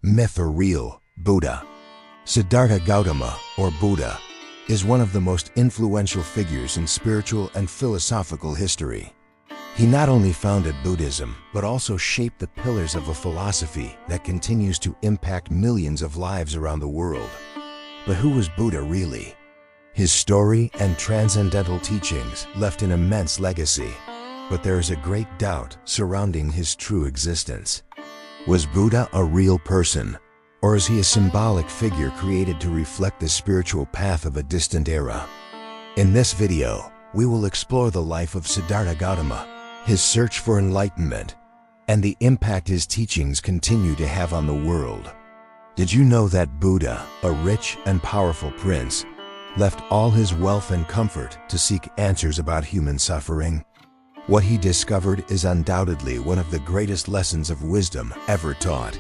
Myth or real, Buddha. Siddhartha Gautama, or Buddha, is one of the most influential figures in spiritual and philosophical history. He not only founded Buddhism, but also shaped the pillars of a philosophy that continues to impact millions of lives around the world. But who was Buddha really? His story and transcendental teachings left an immense legacy, but there is a great doubt surrounding his true existence. Was Buddha a real person, or is he a symbolic figure created to reflect the spiritual path of a distant era? In this video, we will explore the life of Siddhartha Gautama, his search for enlightenment, and the impact his teachings continue to have on the world. Did you know that Buddha, a rich and powerful prince, left all his wealth and comfort to seek answers about human suffering? What he discovered is undoubtedly one of the greatest lessons of wisdom ever taught.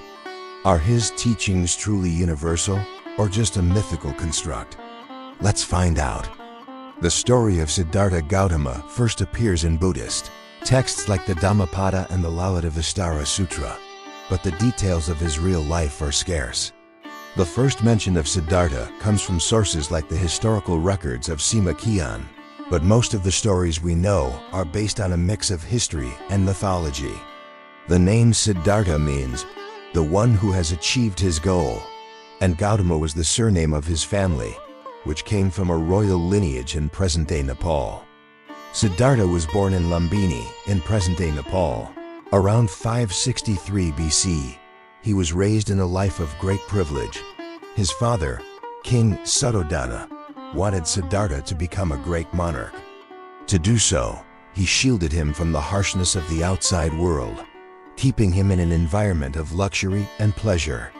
Are his teachings truly universal, or just a mythical construct? Let's find out. The story of Siddhartha Gautama first appears in Buddhist texts like the Dhammapada and the Lalita Sutra, but the details of his real life are scarce. The first mention of Siddhartha comes from sources like the historical records of Sima Qian, but most of the stories we know are based on a mix of history and mythology. The name Siddhartha means the one who has achieved his goal, and Gautama was the surname of his family, which came from a royal lineage in present-day Nepal. Siddhartha was born in Lumbini in present-day Nepal. Around 563 BC, he was raised in a life of great privilege. His father, King Suddhodana, wanted Siddhartha to become a great monarch. To do so, he shielded him from the harshness of the outside world, keeping him in an environment of luxury and pleasure.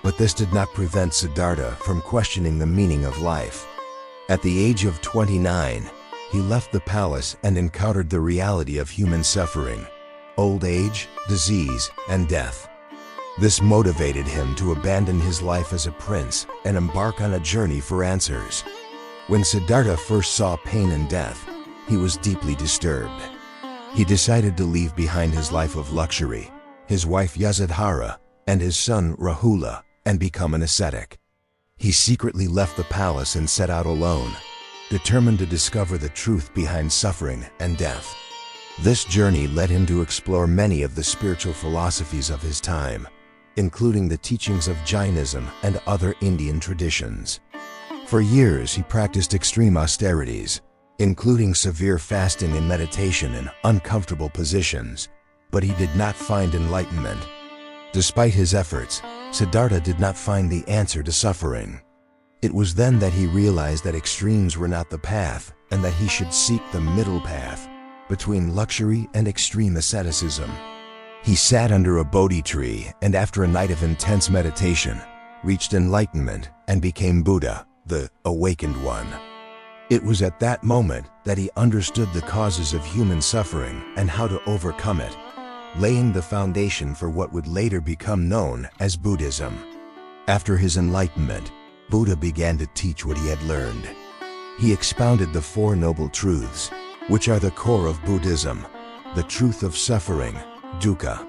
But this did not prevent Siddhartha from questioning the meaning of life. At the age of 29, he left the palace and encountered the reality of human suffering, old age, disease, and death. This motivated him to abandon his life as a prince and embark on a journey for answers. When Siddhartha first saw pain and death, he was deeply disturbed. He decided to leave behind his life of luxury, his wife Yasodhara, and his son Rahula, and become an ascetic. He secretly left the palace and set out alone, determined to discover the truth behind suffering and death. This journey led him to explore many of the spiritual philosophies of his time, including the teachings of Jainism and other Indian traditions. For years, he practiced extreme austerities, including severe fasting and meditation in uncomfortable positions, but he did not find enlightenment. Despite his efforts, Siddhartha did not find the answer to suffering. It was then that he realized that extremes were not the path, and that he should seek the middle path between luxury and extreme asceticism. He sat under a Bodhi tree and, after a night of intense meditation, reached enlightenment and became Buddha, the awakened one. It was at that moment that he understood the causes of human suffering and how to overcome it, laying the foundation for what would later become known as Buddhism. After his enlightenment, Buddha began to teach what he had learned. He expounded the Four Noble Truths, which are the core of Buddhism: the truth of suffering, dukkha.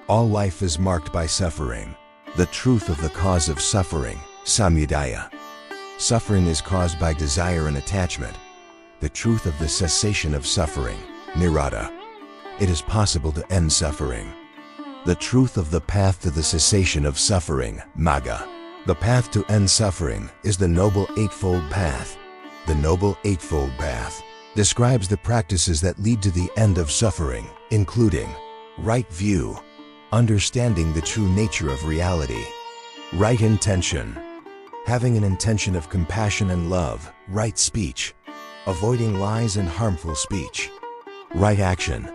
All life is marked by suffering. The truth of the cause of suffering, samudaya. Suffering is caused by desire and attachment. The truth of the cessation of suffering, nirodha. It is possible to end suffering. The truth of the path to the cessation of suffering, magga. The path to end suffering is the Noble Eightfold Path. The Noble Eightfold Path describes the practices that lead to the end of suffering, including right view, understanding the true nature of reality; right intention, having an intention of compassion and love; right speech, avoiding lies and harmful speech; right action,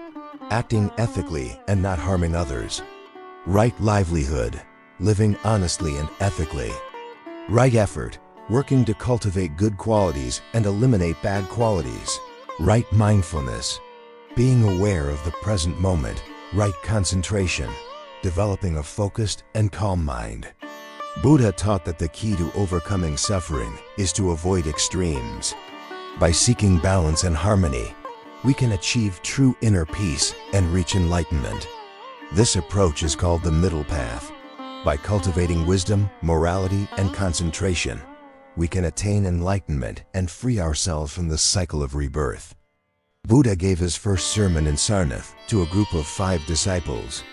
acting ethically and not harming others; right livelihood, living honestly and ethically; right effort, working to cultivate good qualities and eliminate bad qualities; right mindfulness, being aware of the present moment; right concentration, developing a focused and calm mind. Buddha taught that the key to overcoming suffering is to avoid extremes. By seeking balance and harmony, we can achieve true inner peace and reach enlightenment. This approach is called the middle path. By cultivating wisdom, morality, and concentration, we can attain enlightenment and free ourselves from the cycle of rebirth. Buddha gave his first sermon in Sarnath to a group of 5 disciples.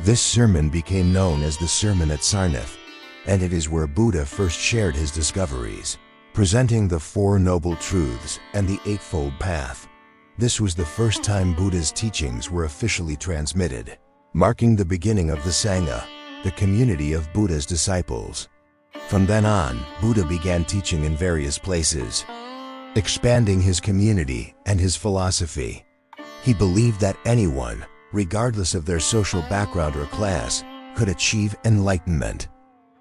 This sermon became known as the Sermon at Sarnath, and it is where Buddha first shared his discoveries, presenting the 4 Noble Truths and the Eightfold Path. This was the first time Buddha's teachings were officially transmitted, marking the beginning of the Sangha, the community of Buddha's disciples. From then on, Buddha began teaching in various places, expanding his community and his philosophy. He believed that anyone, regardless of their social background or class, could achieve enlightenment.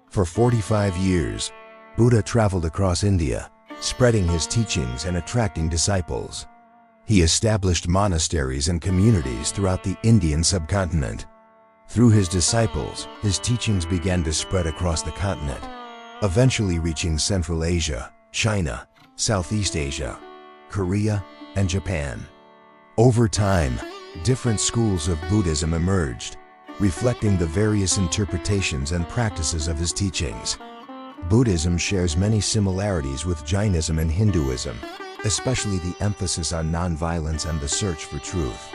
For 45 years, Buddha traveled across India, spreading his teachings and attracting disciples. He established monasteries and communities throughout the Indian subcontinent. Through his disciples, his teachings began to spread across the continent, eventually reaching Central Asia, China, Southeast Asia, Korea, and Japan. Over time, different schools of Buddhism emerged, reflecting the various interpretations and practices of his teachings. Buddhism shares many similarities with Jainism and Hinduism, especially the emphasis on nonviolence and the search for truth.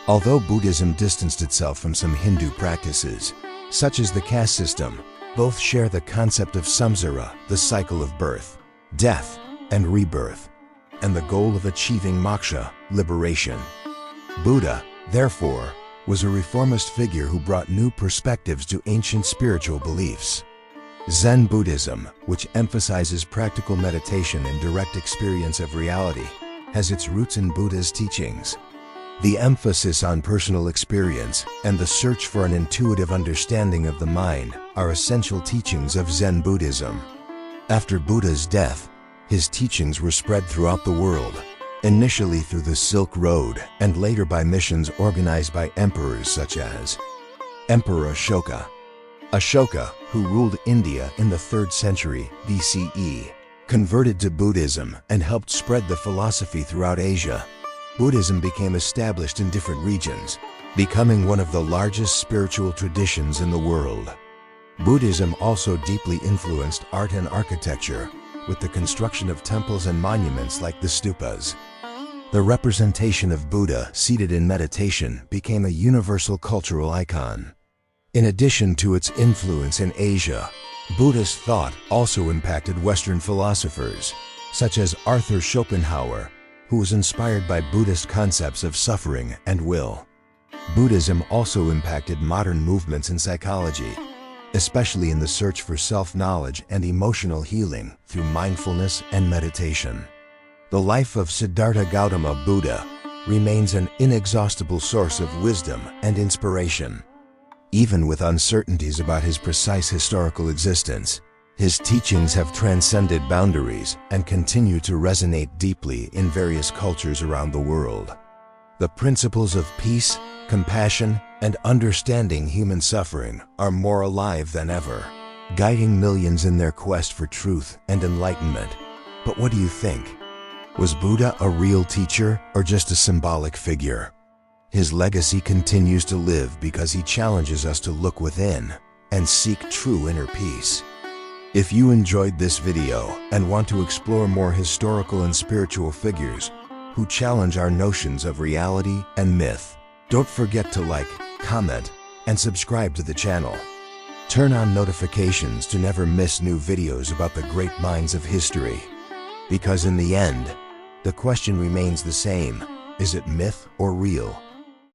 Although Buddhism distanced itself from some Hindu practices, such as the caste system, both share the concept of samsara, the cycle of birth, death, and rebirth, and the goal of achieving moksha, liberation. Buddha, therefore, was a reformist figure who brought new perspectives to ancient spiritual beliefs. Zen Buddhism, which emphasizes practical meditation and direct experience of reality, has its roots in Buddha's teachings. The emphasis on personal experience and the search for an intuitive understanding of the mind are essential teachings of Zen Buddhism. After Buddha's death, his teachings were spread throughout the world, initially through the Silk Road and later by missions organized by emperors such as Emperor Ashoka. Ashoka, who ruled India in the 3rd century BCE, converted to Buddhism and helped spread the philosophy throughout Asia. Buddhism became established in different regions, becoming one of the largest spiritual traditions in the world. Buddhism also deeply influenced art and architecture, with the construction of temples and monuments like the stupas. The representation of Buddha seated in meditation became a universal cultural icon. In addition to its influence in Asia, Buddhist thought also impacted Western philosophers, such as Arthur Schopenhauer, who was inspired by Buddhist concepts of suffering and will. Buddhism also impacted modern movements in psychology, especially in the search for self-knowledge and emotional healing through mindfulness and meditation. The life of Siddhartha Gautama Buddha remains an inexhaustible source of wisdom and inspiration. Even with uncertainties about his precise historical existence, his teachings have transcended boundaries and continue to resonate deeply in various cultures around the world. The principles of peace, compassion, and understanding human suffering are more alive than ever, guiding millions in their quest for truth and enlightenment. But what do you think? Was Buddha a real teacher or just a symbolic figure? His legacy continues to live because he challenges us to look within and seek true inner peace. If you enjoyed this video and want to explore more historical and spiritual figures who challenge our notions of reality and myth, don't forget to like, comment, and subscribe to the channel. Turn on notifications to never miss new videos about the great minds of history. Because in the end, the question remains the same: is it myth or real?